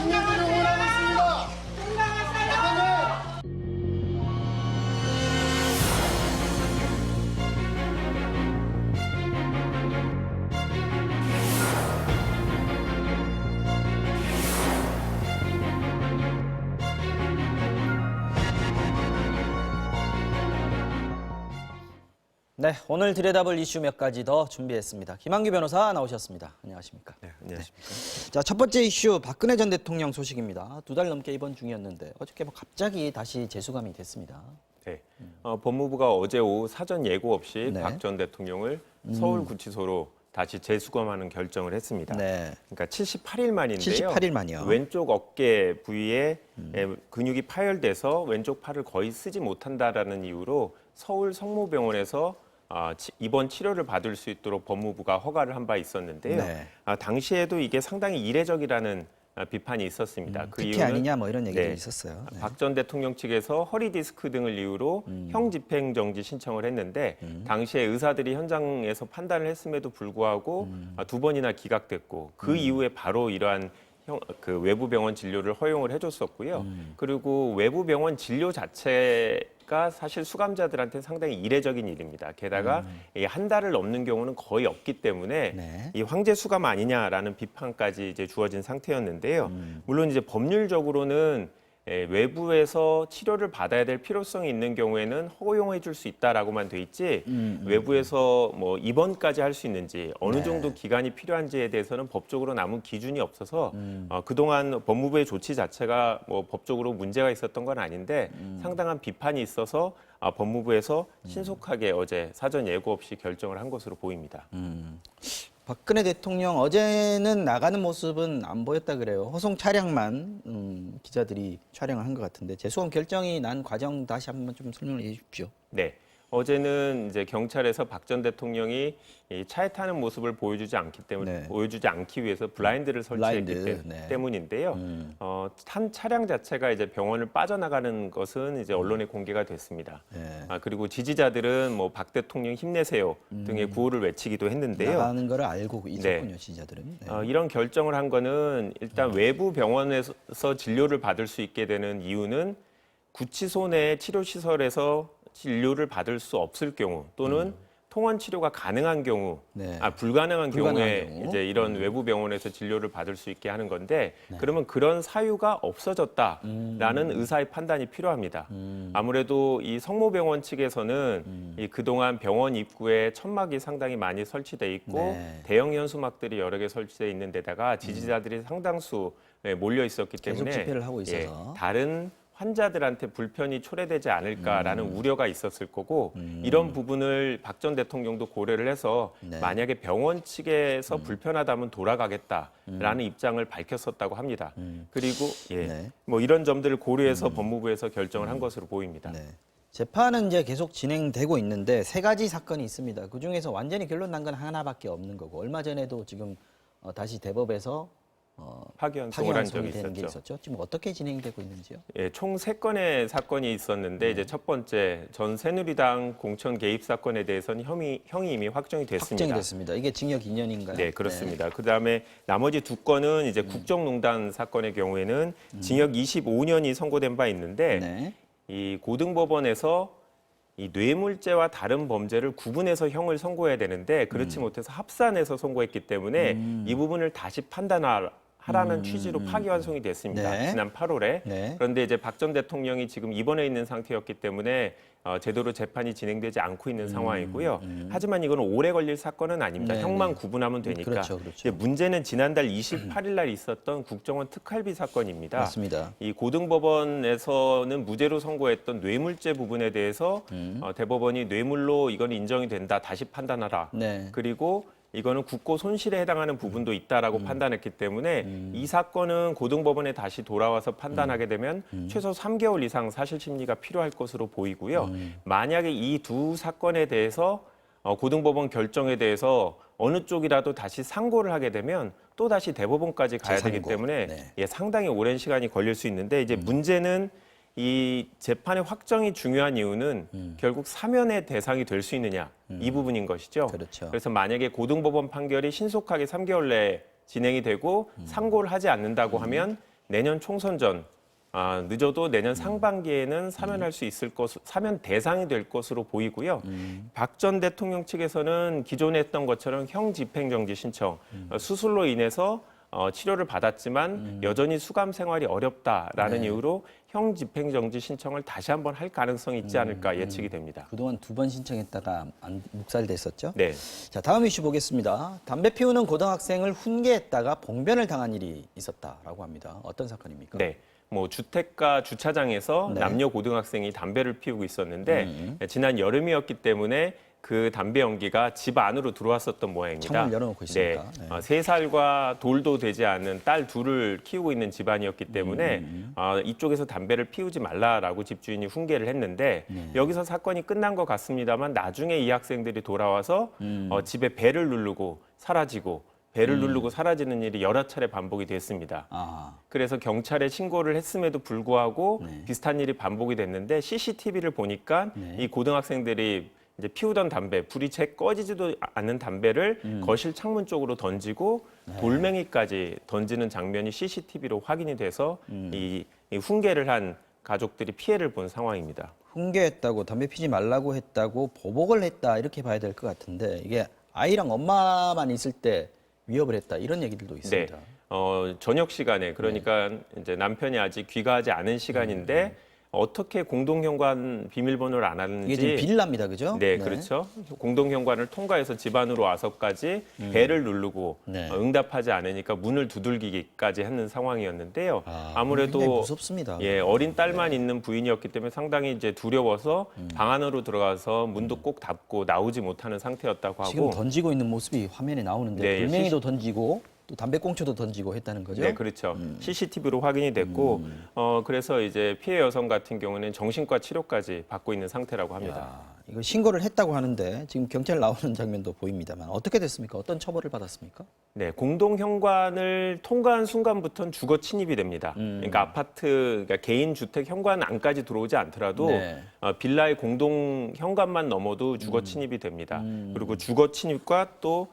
대통령님을 응원하고 있습니다. 네, 오늘 들여다볼 이슈 몇 가지 더 준비했습니다. 김한규 변호사 나오셨습니다. 안녕하십니까? 네, 안녕하십니까? 자, 첫 번째 이슈 박근혜 전 대통령 소식입니다. 2달 넘게 입원 중이었는데 어저께 갑자기 다시 재수감이 됐습니다. 네, 법무부가 어제 오후 사전 예고 없이 네. 박 전 대통령을 서울구치소로 다시 재수감하는 결정을 했습니다. 네. 그러니까 78일 만인데요. 78일 만이요. 왼쪽 어깨 부위에 근육이 파열돼서 왼쪽 팔을 거의 쓰지 못한다라는 이유로 서울 성모병원에서 입원 치료를 받을 수 있도록 법무부가 허가를 한 바 있었는데요. 네. 당시에도 이게 상당히 이례적이라는 비판이 있었습니다. 그 특혜 이유는 아니냐 뭐 이런 얘기도 네. 있었어요. 네. 박 전 대통령 측에서 허리 디스크 등을 이유로 형 집행 정지 신청을 했는데 당시에 의사들이 현장에서 판단을 했음에도 불구하고 2번이나 기각됐고 그 이후에 바로 이러한 그 외부 병원 진료를 허용을 해줬었고요. 그리고 외부 병원 진료 자체가 사실 수감자들한테 상당히 이례적인 일입니다. 게다가 이 한 달을 넘는 경우는 거의 없기 때문에 네. 이 황제 수감 아니냐라는 비판까지 이제 주어진 상태였는데요. 물론 이제 법률적으로는 외부에서 치료를 받아야 될 필요성이 있는 경우에는 허용해 줄 수 있다라고만 돼 있지 외부에서 뭐 입원까지 할 수 있는지 어느 네. 정도 기간이 필요한지에 대해서는 법적으로 남은 기준이 없어서 그동안 법무부의 조치 자체가 뭐 법적으로 문제가 있었던 건 아닌데 상당한 비판이 있어서 법무부에서 신속하게 어제 사전 예고 없이 결정을 한 것으로 보입니다. 박근혜 대통령 어제는 나가는 모습은 안 보였다 그래요. 호송 차량만 기자들이 촬영을 한 것 같은데 재수감 결정이 난 과정 다시 한번 좀 설명해 주십시오. 네. 어제는 이제 경찰에서 박 전 대통령이 이 차에 타는 모습을 보여주지 않기 위해서 블라인드를 설치했기 블라인드, 네. 때문인데요. 탄 차량 자체가 이제 병원을 빠져나가는 것은 이제 언론에 공개가 됐습니다. 네. 그리고 지지자들은 뭐 박 대통령 힘내세요 등의 구호를 외치기도 했는데요. 나가는 거를 알고 있었군요, 지지자들은. 네. 이런 결정을 한 거는 일단 외부 병원에서 진료를 받을 수 있게 되는 이유는 구치소 내 치료시설에서 진료를 받을 수 없을 경우 또는 통원 치료가 가능한 경우, 네. 불가능한 경우에 경우. 이제 이런 외부 병원에서 진료를 받을 수 있게 하는 건데 그러면 그런 사유가 없어졌다라는 의사의 판단이 필요합니다. 아무래도 이 성모병원 측에서는 이 그동안 병원 입구에 천막이 상당히 많이 설치돼 있고 네. 대형 현수막들이 여러 개 설치돼 있는 데다가 지지자들이 상당수 몰려 있었기 계속 때문에 집회를 하고 있어서. 다른 환자들한테 불편이 초래되지 않을까라는 우려가 있었을 거고 이런 부분을 박 전 대통령도 고려를 해서 네. 만약에 병원 측에서 불편하다면 돌아가겠다라는 입장을 밝혔었다고 합니다. 그리고 네. 뭐 이런 점들을 고려해서 법무부에서 결정을 한 것으로 보입니다. 네. 재판은 이제 계속 진행되고 있는데 3가지 사건이 있습니다. 그 중에서 완전히 결론 난 건 하나밖에 없는 거고 얼마 전에도 지금 다시 대법에서 파기환송을 한 적이 되는 게 있었죠. 있었죠. 지금 어떻게 진행되고 있는지요? 예, 총 3건의 사건이 있었는데 이제 첫 번째 전 새누리당 공천 개입 사건에 대해서는 형이 이미 확정이 됐습니다. 확정이 됐습니다. 이게 징역 2년인가요? 네, 그렇습니다. 그다음에 나머지 2건은 이제 국정농단 사건의 경우에는 징역 25년이 선고된 바 있는데 네. 이 고등법원에서 이 뇌물죄와 다른 범죄를 구분해서 형을 선고해야 되는데 그렇지 못해서 합산해서 선고했기 때문에 이 부분을 다시 판단하라는 취지로 파기환송이 됐습니다. 네. 지난 8월에. 네. 그런데 이제 박 전 대통령이 지금 입원해 있는 상태였기 때문에 제대로 재판이 진행되지 않고 있는 상황이고요. 하지만 이건 오래 걸릴 사건은 아닙니다. 네, 형만 네. 구분하면 되니까. 그렇죠, 그렇죠. 이제 문제는 지난달 28일 날 있었던 국정원 특활비 사건입니다. 맞습니다. 이 고등법원에서는 무죄로 선고했던 뇌물죄 부분에 대해서 대법원이 뇌물로 이건 인정이 된다. 다시 판단하라. 네. 그리고 이거는 국고 손실에 해당하는 부분도 있다라고 판단했기 때문에 이 사건은 고등법원에 다시 돌아와서 판단하게 되면 최소 3개월 이상 사실 심리가 필요할 것으로 보이고요. 만약에 이 두 사건에 대해서 고등법원 결정에 대해서 어느 쪽이라도 다시 상고를 하게 되면 또 다시 대법원까지 가야 되기 재상고. 때문에 네. 상당히 오랜 시간이 걸릴 수 있는데 이제 문제는 이 재판의 확정이 중요한 이유는 결국 사면의 대상이 될 수 있느냐 이 부분인 것이죠. 그렇죠. 그래서 만약에 고등법원 판결이 신속하게 3개월 내에 진행이 되고 상고를 하지 않는다고 하면 내년 총선 전 늦어도 내년 상반기에는 사면할 수 있을 사면 대상이 될 것으로 보이고요. 박 전 대통령 측에서는 기존에 했던 것처럼 형 집행정지 신청, 수술로 인해서 치료를 받았지만 여전히 수감 생활이 어렵다라는 이유로 형 집행정지 신청을 다시 한번 할 가능성이 있지 않을까 예측이 됩니다. 그동안 2번 신청했다가 묵살됐었죠? 네. 자, 다음 이슈 보겠습니다. 담배 피우는 고등학생을 훈계했다가 봉변을 당한 일이 있었다라고 합니다. 어떤 사건입니까? 네. 뭐 주택가 주차장에서 네. 남녀 고등학생이 담배를 피우고 있었는데 지난 여름이었기 때문에 그 담배 연기가 집 안으로 들어왔었던 모양입니다. 창문을 열어놓고 있으니까. 네. 네. 3살과 돌도 되지 않은 딸 둘을 키우고 있는 집안이었기 때문에 이쪽에서 담배를 피우지 말라라고 집주인이 훈계를 했는데 여기서 사건이 끝난 것 같습니다만 나중에 이 학생들이 돌아와서 집에 벨을 누르고 사라지고 벨을 누르고 사라지는 일이 여러 차례 반복이 됐습니다. 아, 그래서 경찰에 신고를 했음에도 불구하고 네. 비슷한 일이 반복이 됐는데 CCTV를 보니까 네. 이 고등학생들이 이제 피우던 담배, 불이 채 꺼지지도 않는 담배를 거실 창문 쪽으로 던지고 돌멩이까지 던지는 장면이 CCTV로 확인이 돼서 이 훈계를 한 가족들이 피해를 본 상황입니다. 훈계했다고 담배 피지 말라고 했다고 보복을 했다 이렇게 봐야 될 것 같은데 이게 아이랑 엄마만 있을 때 위협을 했다 이런 얘기들도 있습니다. 저녁 시간에 그러니까 이제 남편이 아직 귀가하지 않은 시간인데 어떻게 공동현관 비밀번호를 안 하는지 이게 지금 빌라입니다, 그죠? 네, 그렇죠. 공동현관을 통과해서 집 안으로 와서까지 벨을 누르고 네. 응답하지 않으니까 문을 두들기기까지 하는 상황이었는데요. 아무래도 굉장히 무섭습니다. 예, 어린 딸만 있는 부인이었기 때문에 상당히 이제 두려워서 방 안으로 들어가서 문도 꼭 닫고 나오지 못하는 상태였다고 하고 지금 던지고 있는 모습이 화면에 나오는데 네, 돌멩이도 던지고 또 담배꽁초도 던지고 했다는 거죠? 네, 그렇죠. CCTV로 확인이 됐고, 그래서 이제 피해 여성 같은 경우는 정신과 치료까지 받고 있는 상태라고 합니다. 야, 이거 신고를 했다고 하는데 지금 경찰 나오는 장면도 보입니다만 어떻게 됐습니까? 어떤 처벌을 받았습니까? 네, 공동현관을 통과한 순간부터는 주거 침입이 됩니다. 그러니까 아파트, 그러니까 개인 주택 현관 안까지 들어오지 않더라도 네. 빌라의 공동현관만 넘어도 주거 침입이 됩니다. 그리고 주거 침입과 또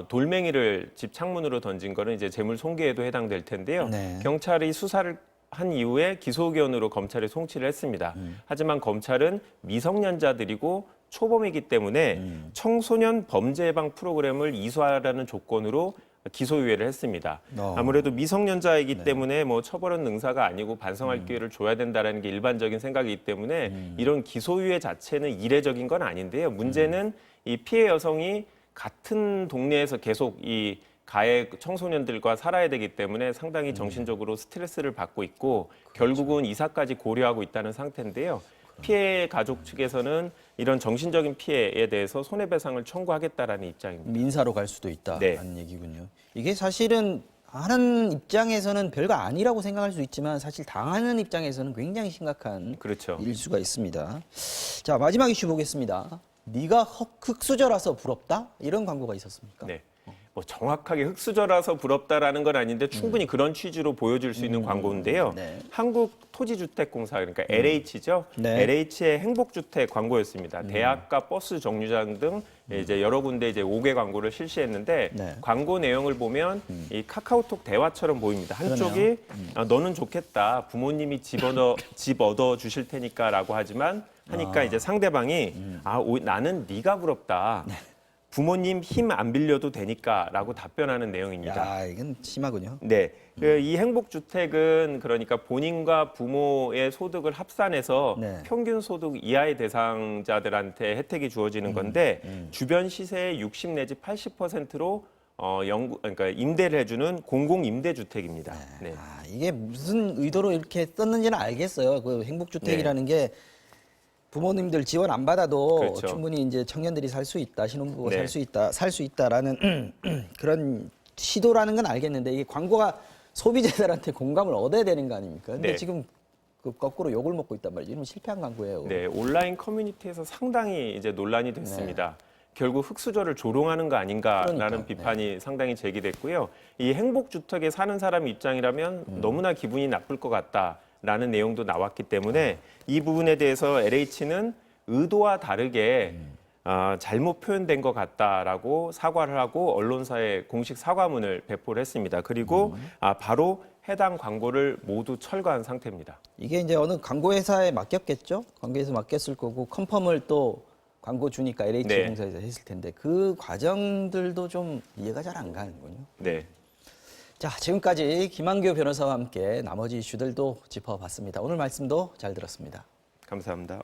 돌멩이를 집 창문으로 던진 거는 이제 재물 손괴에도 해당될 텐데요. 네. 경찰이 수사를 한 이후에 기소 의견으로 검찰에 송치를 했습니다. 하지만 검찰은 미성년자들이고 초범이기 때문에 청소년 범죄 예방 프로그램을 이수하라는 조건으로 기소유예를 했습니다. 아무래도 미성년자이기 때문에 뭐 처벌은 능사가 아니고 반성할 기회를 줘야 된다는 게 일반적인 생각이기 때문에 이런 기소유예 자체는 이례적인 건 아닌데요. 문제는 이 피해 여성이 같은 동네에서 계속 이 가해 청소년들과 살아야 되기 때문에 상당히 정신적으로 스트레스를 받고 있고 결국은 이사까지 고려하고 있다는 상태인데요. 피해 가족 측에서는 이런 정신적인 피해에 대해서 손해배상을 청구하겠다라는 입장입니다. 민사로 갈 수도 있다라는 얘기군요. 이게 사실은 하는 입장에서는 별거 아니라고 생각할 수 있지만 사실 당하는 입장에서는 굉장히 심각한 그렇죠. 일 수가 있습니다. 자, 마지막 이슈 보겠습니다. 네가 흙수저라서 부럽다? 이런 광고가 있었습니까? 네. 뭐 정확하게 흙수저라서 부럽다라는 건 아닌데 충분히 그런 취지로 보여줄 수 있는 광고인데요. 네. 한국토지주택공사 그러니까 LH죠. 네. LH의 행복주택 광고였습니다. 대학가 버스 정류장 등 이제 여러 군데 이제 5개 광고를 실시했는데 네. 광고 내용을 보면 이 카카오톡 대화처럼 보입니다. 한쪽이 너는 좋겠다. 부모님이 집 얻어 주실 테니까라고 하지만 하니까 이제 상대방이 나는 네가 부럽다. 부모님 힘 안 빌려도 되니까라고 답변하는 내용입니다. 야, 이건 심하군요. 네, 이 행복주택은 그러니까 본인과 부모의 소득을 합산해서 네. 평균 소득 이하의 대상자들한테 혜택이 주어지는 건데 주변 시세의 60 내지 80%로 그러니까 임대를 해주는 공공 임대주택입니다. 네. 이게 무슨 의도로 이렇게 썼는지는 알겠어요. 그 행복주택이라는 게 부모님들 지원 안 받아도 그렇죠. 충분히 이제 청년들이 살 수 있다, 신혼부부가 네. 살 수 있다라는 그런 시도라는 건 알겠는데 이게 광고가 소비자들한테 공감을 얻어야 되는 거 아닙니까? 근데 네. 지금 그 거꾸로 욕을 먹고 있단 말이죠. 이러면 실패한 광고예요. 네, 온라인 커뮤니티에서 상당히 이제 논란이 됐습니다. 결국 흙수저를 조롱하는 거 아닌가라는 그러니까, 비판이 상당히 제기됐고요. 이 행복주택에 사는 사람 입장이라면 너무나 기분이 나쁠 것 같다라는 내용도 나왔기 때문에 이 부분에 대해서 LH는 의도와 다르게 잘못 표현된 것 같다라고 사과를 하고 언론사에 공식 사과문을 배포를 했습니다. 그리고 바로 해당 광고를 모두 철거한 상태입니다. 이게 이제 어느 광고회사에 맡겼겠죠? 광고회사 맡겼을 거고 컨펌을 또 광고 주니까 LH공사에서 했을 텐데 그 과정들도 좀 이해가 잘 안 가는군요. 네. 자, 지금까지 김한규 변호사와 함께 나머지 이슈들도 짚어봤습니다. 오늘 말씀도 잘 들었습니다. 감사합니다.